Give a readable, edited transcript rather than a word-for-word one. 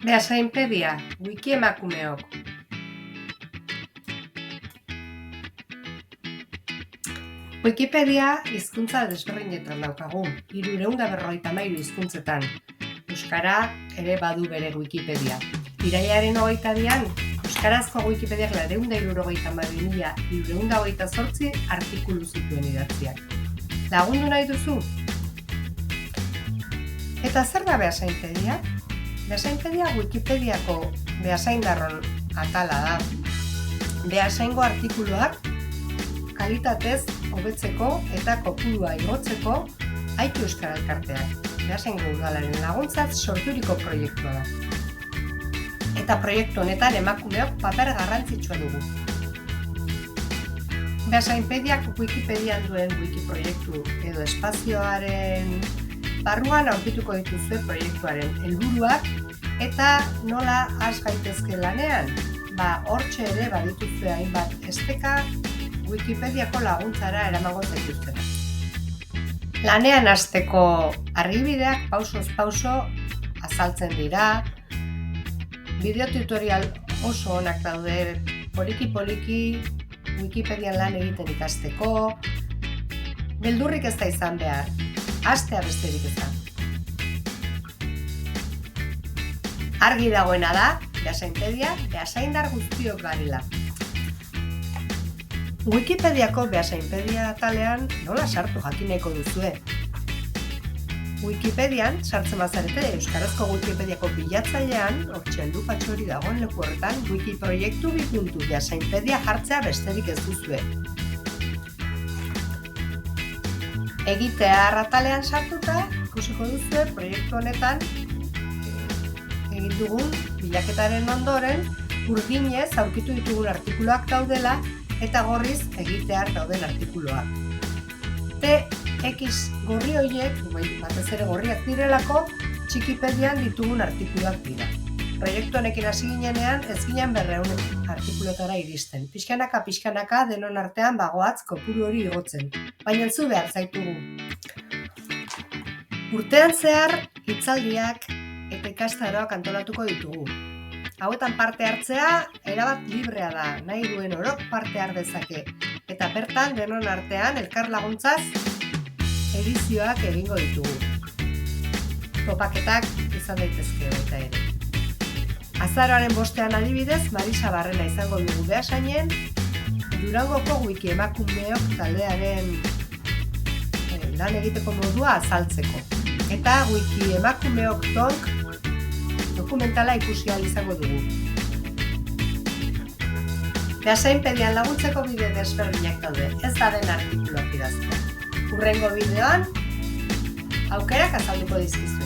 Beasainpedia, wiki emakumeok. Wikipedia hizkuntza desberdinetan daukagu, 353 hizkuntzetan. Euskara ere badu bere Wikipedia. Irailaren 22an, euskarazko Wikipediak 452.328 artikulu zituen idatziak. Lagundu nahi duzu? Eta zer da Beasainpedia? Beasainpedia Wikipediako beasaindarron atala da. Beasaingo artikuluak kalitatez hobetzeko eta kopurua igotzeko Aitu Euskara Elkarteak, Beasaingo udalaren laguntzaz sorturiko proiektua da. Eta proiektu honetan emakumeok paper garrantzitsua dugu. Beasainpediak Wikipedian duen wikiproiektu edo espazioaren barruan aurkituko dituzue proiektuaren helburuak eta nola has gaitezke lanean, hortxe ere badituzue hainbat esteka Wikipediako laguntzara eramango zaituztena. Lanean hasteko argibideak pausoz pauso azaltzen dira, bideo tutorial oso onak daude poliki-poliki Wikipedian lan egiten ikasteko, beldurrik ez da izan behar, hastea besterik ez da. Argi dagoena da, Beasainpedia, beasaindar guztiok garela. Wikipediako Beasainpedia atalean nola sartu jakineko duzue. Wikipedian sartzen bazarete euskarazko Wikipediako bilatzailean, hortxe lupatxo hori dagoen leku horretan, wikiproiektu.beasainpedia jartzea besterik ez duzue. Egitea atalean sartuta, ikusiko duzue proiektu honetan egin dugun bilaketaren ondoren, urdinez aurkitu ditugun artikuluak daudela eta gorriz egitear dauden artikuluak. TX gorri horiek, batez ere gorriak direlako, Txikipedian ditugun artikuluak dira. Proiektu honekin hasi ginenean ez ginen 200 artikulotara iristen. Pixkanaka denon artean bagoatz kopuru hori igotzen, baina zu behar zaitugu. Urtean zehar hitzaldiak eta ikastaroak antolatuko ditugu. Hauetan parte hartzea erabat librea da, nahi duen orok parte har dezake. Eta bertan denon artean elkar laguntzaz edizioak egingo ditugu. Topaketak izan daitezke baita ere. Azaroaren 5ean adibidez, Marisa Barrena izango dugu Beasainen, Durangoko wiki emakumeok taldearen lan egiteko modua azaltzeko. Eta wiki emakumeok tonk dokumentala ikusi ahal izango dugu. Beasainpedian laguntzeko bide desberdinak daude, ez da den artikuluak idaztea. Hurrengo bideoan, aukerak azalduko dizkizuet.